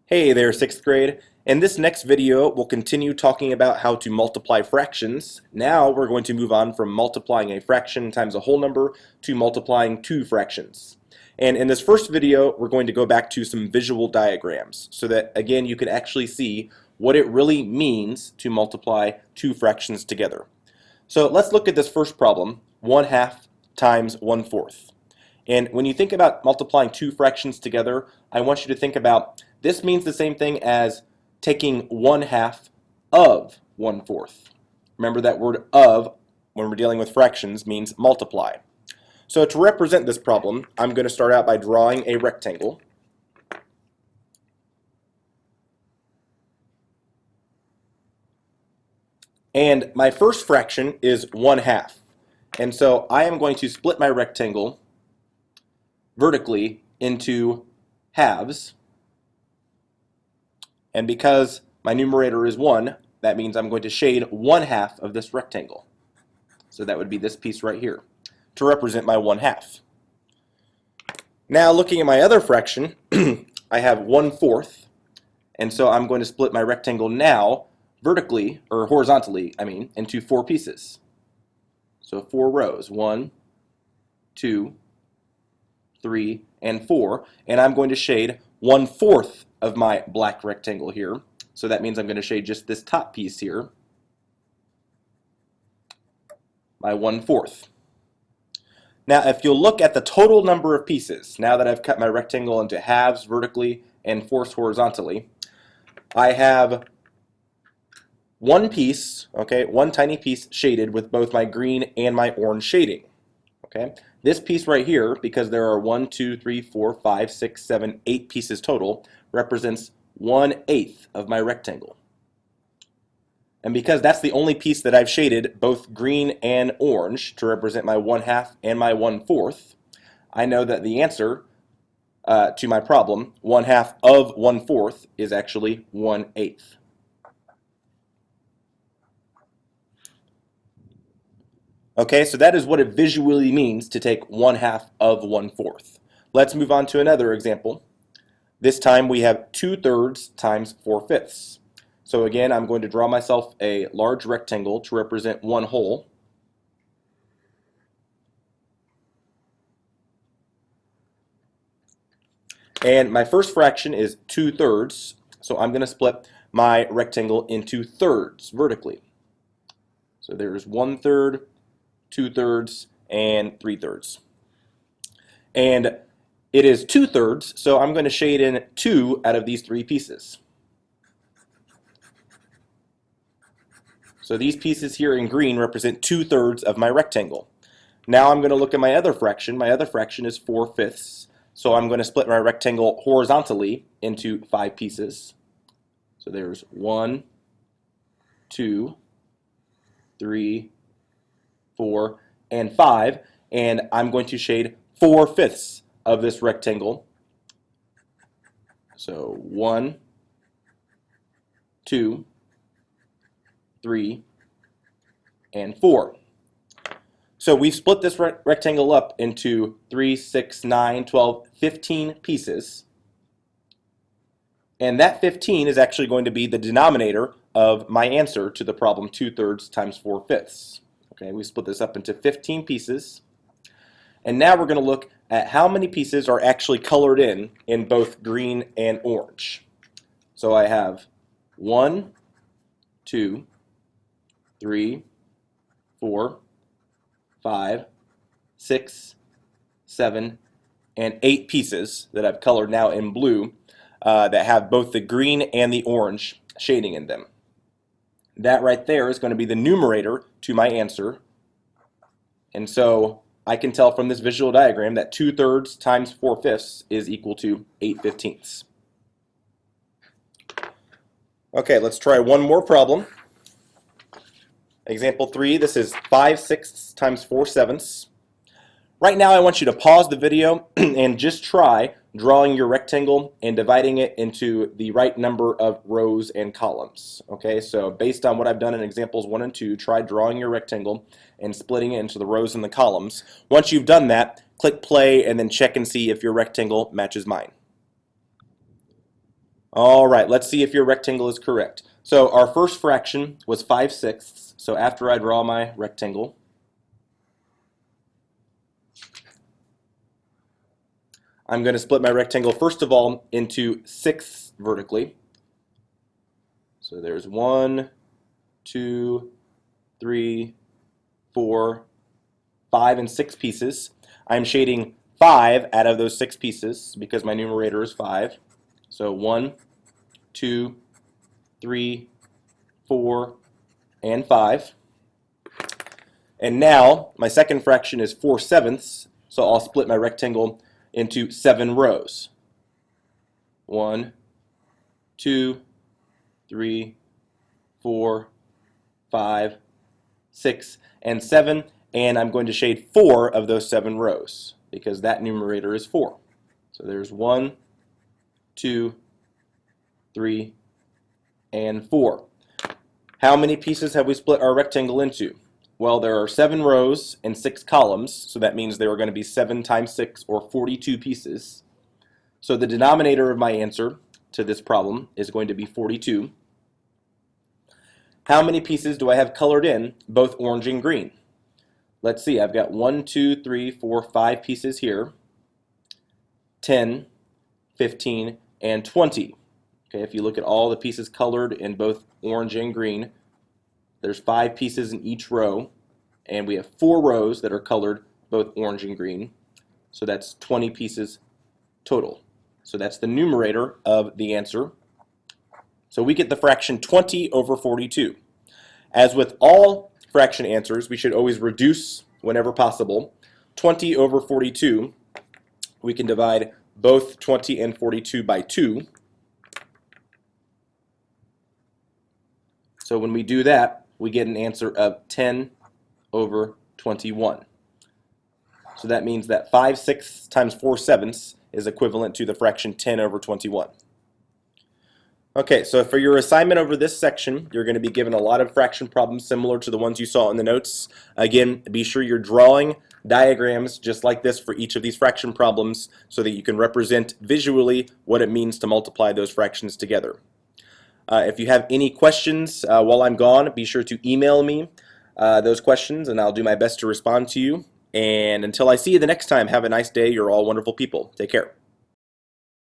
Hey there, 6th grade. In this next video, we'll continue talking about how to multiply fractions. Now we're going to move on from multiplying a fraction times a whole number to multiplying two fractions. And in this first video, we're going to go back to some visual diagrams so that, again, you can actually see what it really means to multiply two fractions together. So let's look at this first problem, 1/2 times 1/4. And when you think about multiplying two fractions together, I want you to think about this means the same thing as taking 1/2 of 1/4. Remember that word of, when we're dealing with fractions, means multiply. So to represent this problem, I'm going to start out by drawing a rectangle. And my first fraction is 1/2. And so I am going to split my rectangle vertically into halves. And because my numerator is 1, that means I'm going to shade 1/2 of this rectangle. So that would be this piece right here to represent my 1/2. Now looking at my other fraction, I have 1/4. And so I'm going to split my rectangle now vertically, or horizontally, into 4 pieces. So 4 rows, 1, 2, 3, and 4, and I'm going to shade 1/4 of my black rectangle here. So that means I'm going to shade just this top piece here, my 1/4. Now if you'll look at the total number of pieces, now that I've cut my rectangle into halves vertically and fourths horizontally, I have one piece, one tiny piece shaded with both my green and my orange shading. This piece right here, because there are 1, 2, 3, 4, 5, 6, 7, 8 pieces total, represents 1/8 of my rectangle. And because that's the only piece that I've shaded both green and orange to represent my 1/2 and my 1/4, I know that the answer to my problem, 1/2 of 1/4, is actually 1/8. Okay, so that is what it visually means to take 1/2 of 1/4. Let's move on to another example. This time we have 2/3 times 4/5. So again, I'm going to draw myself a large rectangle to represent one whole. And my first fraction is 2/3, so I'm going to split my rectangle into thirds vertically. So there's 1/3, 2/3, and 3/3. And it is 2/3, so I'm going to shade in 2 out of these 3 pieces. So these pieces here in green represent 2/3 of my rectangle. Now I'm going to look at my other fraction. My other fraction is 4/5, so I'm going to split my rectangle horizontally into 5 pieces. So there's 1, 2, 3, 4, and 5, and I'm going to shade 4/5 of this rectangle. So 1, 2, 3, and 4. So we've split this rectangle up into 3, 6, 9, 12, 15 pieces, and that 15 is actually going to be the denominator of my answer to the problem 2/3 times 4/5. Okay, we split this up into 15 pieces. And now we're going to look at how many pieces are actually colored in both green and orange. So I have 1, 2, 3, 4, 5, 6, 7, and 8 pieces that I've colored now in blue that have both the green and the orange shading in them. That right there is going to be the numerator to my answer. And so I can tell from this visual diagram that 2/3 times 4/5 is equal to 8/15. Okay, let's try one more problem. Example 3, this is 5/6 times 4/7. Right now I want you to pause the video and just try drawing your rectangle and dividing it into the right number of rows and columns. Okay, so based on what I've done in examples 1 and 2, try drawing your rectangle and splitting it into the rows and the columns. Once you've done that, click play and then check and see if your rectangle matches mine. All right, let's see if your rectangle is correct. So our first fraction was 5/6. So after I draw my rectangle, I'm going to split my rectangle first of all into 6 vertically. So there's 1, 2, 3, 4, 5, and 6 pieces. I'm shading 5 out of those 6 pieces because my numerator is 5. So 1, 2, 3, 4, and 5. And now my second fraction is 4/7, so I'll split my rectangle into 7 rows. 1, 2, 3, 4, 5, 6, and 7. And I'm going to shade 4 of those 7 rows because that numerator is 4. So there's 1, 2, 3, and 4. How many pieces have we split our rectangle into? Well, there are 7 rows and 6 columns, so that means there are going to be 7 times 6, or 42 pieces. So the denominator of my answer to this problem is going to be 42. How many pieces do I have colored in, both orange and green? Let's see, I've got 1, 2, 3, 4, 5 pieces here, 10, 15, and 20. Okay, if you look at all the pieces colored in both orange and green, there's 5 pieces in each row, and we have 4 rows that are colored both orange and green, so that's 20 pieces total. So that's the numerator of the answer. So we get the fraction 20 over 42. As with all fraction answers, we should always reduce whenever possible. 20 over 42, we can divide both 20 and 42 by 2. So when we do that, we get an answer of 10 over 21. So that means that 5/6 times 4/7 is equivalent to the fraction 10 over 21. Okay, so for your assignment over this section, you're going to be given a lot of fraction problems similar to the ones you saw in the notes. Again, be sure you're drawing diagrams just like this for each of these fraction problems so that you can represent visually what it means to multiply those fractions together. If you have any questions while I'm gone, be sure to email me those questions and I'll do my best to respond to you. And until I see you the next time, have a nice day. You're all wonderful people. Take care.